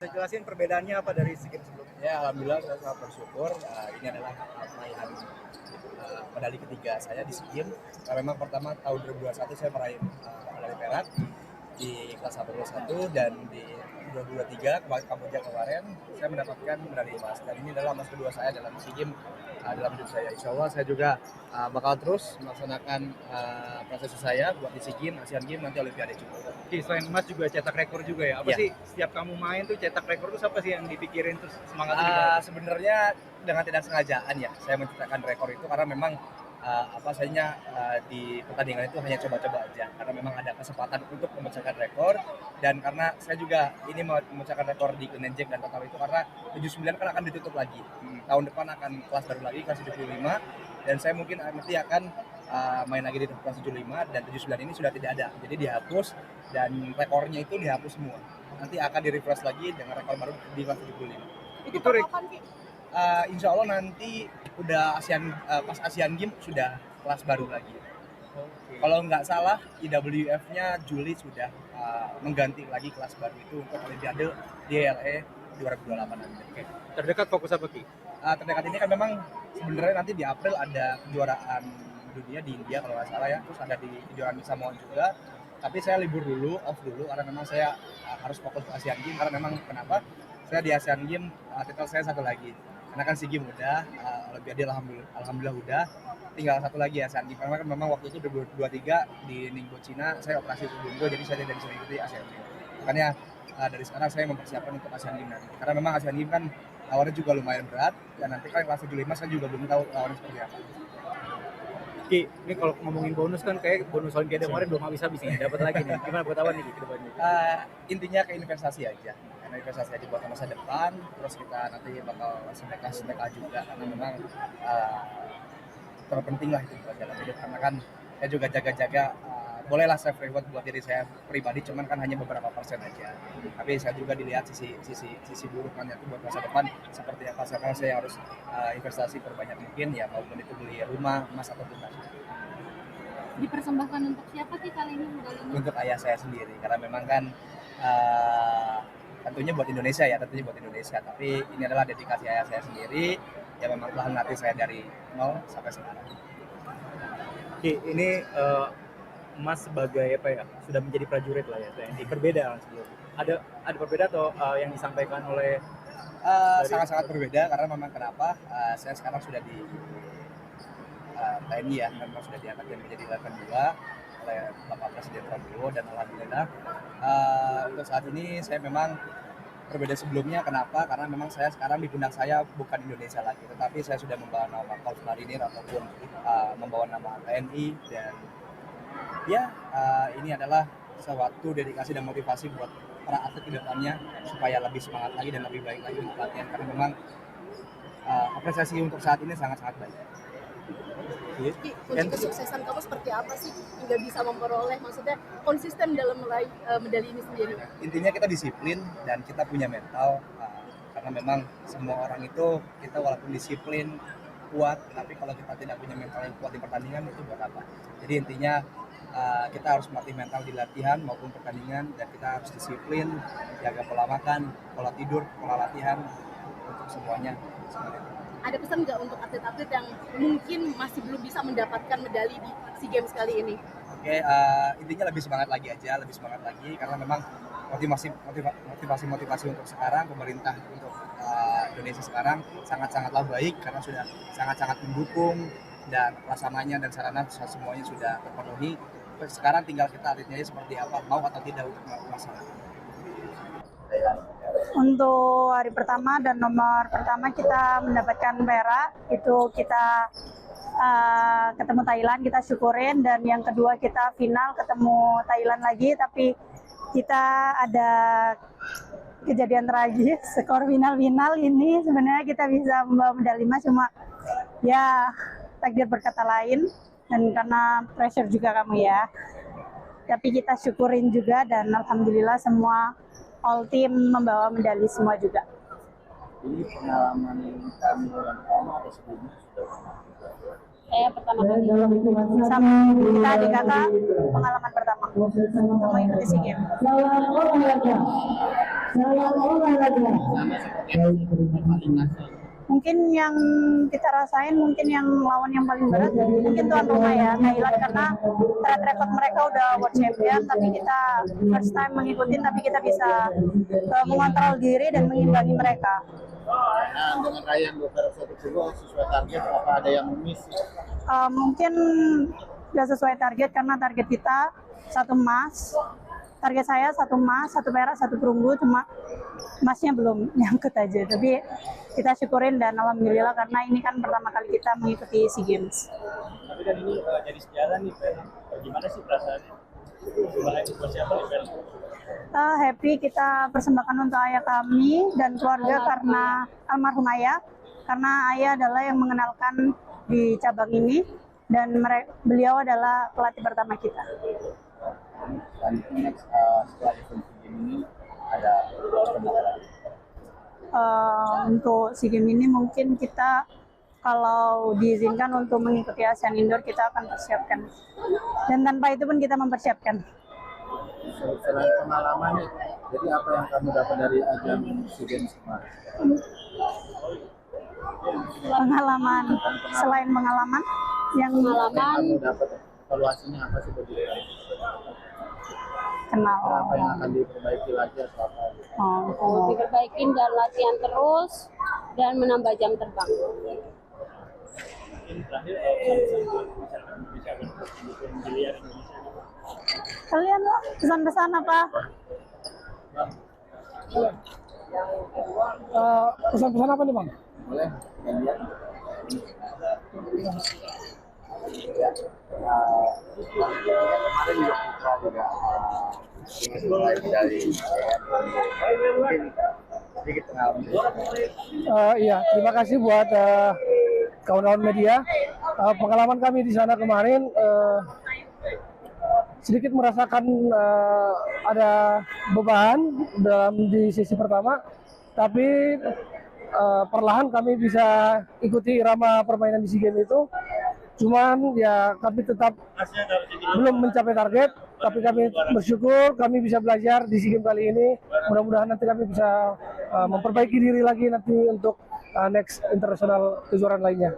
Bisa jelasin perbedaannya apa dari SEA Games sebelumnya? Ya, alhamdulillah saya sangat bersyukur. Ini adalah raihan medali ketiga saya di SEA Games. Karena memang pertama tahun 2021 saya meraih medali perak di kelas 81 dan di 2023 Kamboja kemarin saya mendapatkan medali emas. Dan ini adalah emas kedua saya dalam SEA Games dalam hidup saya. Insya Allah saya juga bakal terus melaksanakan proses saya buat di SEA Games, Asian Games, nanti Olimpiade juga. Oke, selain emas juga cetak rekor juga ya? Apa Ya. sih setiap kamu main tuh cetak rekor tuh apa sih yang dipikirin terus semangatnya gimana? Sebenarnya dengan tidak sengajaan ya saya menciptakan rekor itu karena memang di pertandingan itu hanya coba-coba aja karena memang ada kesempatan untuk memecahkan rekor dan karena saya juga ini mau memecahkan rekor di Clean and Jerk dan total itu karena 79 kan akan ditutup lagi. Tahun depan akan kelas baru lagi, kelas 75 dan saya mungkin nanti akan main lagi di kelas 75 dan 79 ini sudah tidak ada. Jadi dihapus dan rekornya itu dihapus semua. Nanti akan di-refresh lagi dengan rekor baru di kelas 75. Itu kapan sih? Insya Allah nanti udah pas Asian Games sudah kelas baru lagi. Oke. Kalau nggak salah IWF-nya Juli sudah mengganti lagi kelas baru itu untuk Olimpiade DLE 2028 nanti. Oke. Terdekat fokus apa Ki? Terdekat ini kan memang sebenarnya nanti di April ada kejuaraan dunia di India kalau nggak salah ya, terus ada di kejuaraan di Samoa juga. Tapi saya libur dulu, off dulu karena memang saya harus fokus ke Asian Games karena memang kenapa? Saya di Asian Games titel saya satu lagi. Karena kan SEA Games udah, Olimpiade alhamdulillah udah, tinggal satu lagi Asian Games. Karena kan memang waktu itu 2023 di Ningbo Cina saya operasi tubuh jadi saya tidak bisa mengikuti Asian Games. Makanya dari sekarang saya mempersiapkan untuk Asian Games nanti. Karena memang Asian Games kan lawannya juga lumayan berat dan nanti kan kelas 75 saya juga belum tahu lawannya seperti apa. Ki, ini kalau ngomongin bonus kan kayak bonus Olimpiade kemarin belum habis-habis nih, dapat lagi nih. Gimana buat apa nih ke depannya? Intinya ke investasi aja. Karena investasi aja buat masa depan, terus kita nanti bakal sedekah juga karena memang terpenting lah itu buat jalan hidup karena kan saya juga jaga-jaga bolehlah self reward buat diri saya pribadi cuman kan hanya beberapa persen aja tapi saya juga dilihat sisi buruknya itu buat masa depan seperti apa sekarang saya harus investasi perbanyak mungkin ya maupun itu beli rumah emas atau tunai. Dipersembahkan untuk siapa sih kali ini medalinya? Untuk ayah saya sendiri karena memang kan tentunya buat Indonesia tapi ini adalah dedikasi ayah saya sendiri yang memang telah melatih saya dari nol sampai sekarang. Ki, ini Mas sebagai apa ya sudah menjadi prajurit lah ya TNI, berbeda sebelumnya. Ada berbeda atau yang disampaikan oleh sangat-sangat berbeda karena memang kenapa saya sekarang sudah di TNI ya memang sudah diangkat menjadi level 2 oleh Bapak Presiden Prabowo dan alhamdulillah untuk saat ini saya memang berbeda sebelumnya. Kenapa? Karena memang saya sekarang di pundak saya bukan Indonesia lagi tetapi saya sudah membawa nama Korps Marinir ataupun membawa nama TNI dan ya ini adalah suatu dedikasi dan motivasi buat para atlet ke depannya supaya lebih semangat lagi dan lebih baik lagi untuk latihan karena memang apresiasi untuk saat ini sangat-sangat baik. Kunci kesuksesan kamu seperti apa sih hingga bisa memperoleh maksudnya konsisten dalam meraih medali ini sendiri? Intinya kita disiplin dan kita punya mental karena memang semua orang itu kita walaupun disiplin kuat tapi kalau kita tidak punya mental yang kuat di pertandingan itu buat apa? Jadi intinya kita harus melatih mental di latihan maupun pertandingan dan kita harus disiplin, jaga pola makan, pola tidur, pola latihan untuk semuanya. Ada pesan nggak untuk atlet-atlet yang mungkin masih belum bisa mendapatkan medali di SEA Games kali ini? Oke, intinya lebih semangat lagi karena memang motivasi untuk sekarang pemerintah untuk Indonesia sekarang sangat-sangatlah baik karena sudah sangat-sangat mendukung dan prasarana dan sarana semuanya sudah terpenuhi. Sekarang tinggal kita atletnya seperti apa, mau atau tidak untuk melaksanakan. Untuk hari pertama dan nomor pertama kita mendapatkan perak, itu kita ketemu Thailand, kita syukurin, dan yang kedua kita final ketemu Thailand lagi, tapi kita ada kejadian tragis, skor final ini sebenarnya kita bisa membawa medali emas, cuma ya takdir berkata lain dan karena pressure juga kamu ya, tapi kita syukurin juga dan alhamdulillah semua all team membawa medali semua juga. Ini pengalaman kami yang pertama atau sebelumnya sudah? Saya pertama kali. Sama kita adik kakak pengalaman pertama untuk mengikuti SEA Games. Mungkin yang kita rasain, mungkin yang lawan yang paling berat mungkin tuan rumah ya, Thailand, karena track record mereka udah world champion, tapi kita first time mengikuti, tapi kita bisa mengontrol diri dan mengimbangi mereka. Nah, dengan raihan 2 sesuai target, apa ada yang miss? Mungkin nggak sesuai target karena target kita 1 emas. Target saya 1 emas, 1 perak, 1 perunggu, cuma emasnya belum nyangkut aja. Tapi kita syukurin dan alhamdulillah karena ini kan pertama kali kita mengikuti SEA Games. Tapi kan ini jadi sejarah nih, Fer. Gimana sih perasaannya? Persembahan itu buat siapa nih, Fer? Happy, kita persembahkan untuk ayah kami dan keluarga karena almarhum ayah. Karena ayah adalah yang mengenalkan di cabang ini dan beliau adalah pelatih pertama kita. Dan setelah event ini ada untuk SEA Games ini mungkin kita kalau diizinkan untuk mengikuti Asian Indoor kita akan persiapkan, dan tanpa itu pun kita mempersiapkan. selain pengalaman nih, jadi apa yang kamu dapat dari ajang SEA Games kemarin? Pengalaman, selain pengalaman yang Kamu dapat evaluasinya apa sih bagi kamu? kenal. Apa yang akan diperbaiki lagi atau apa? Diperbaikin dan latihan terus dan menambah jam terbang. Ini terakhir pesan-pesan buat masyarakat Indonesia untuk mendukung biliar Indonesia. Kalian pesan-pesan apa? Pesan-pesan apa nih Bang? Boleh? Kemarin juga Putra juga dari sedikit pengalaman. Iya, terima kasih buat kawan-kawan media. Pengalaman kami di sana kemarin sedikit merasakan ada beban di sesi pertama, tapi perlahan kami bisa ikuti irama permainan di SEA Games itu. Cuman ya kami tetap belum mencapai target, tapi kami bersyukur kami bisa belajar di SEA Games kali ini. Mudah-mudahan nanti kami bisa memperbaiki diri lagi nanti untuk next internasional kejuaraan lainnya.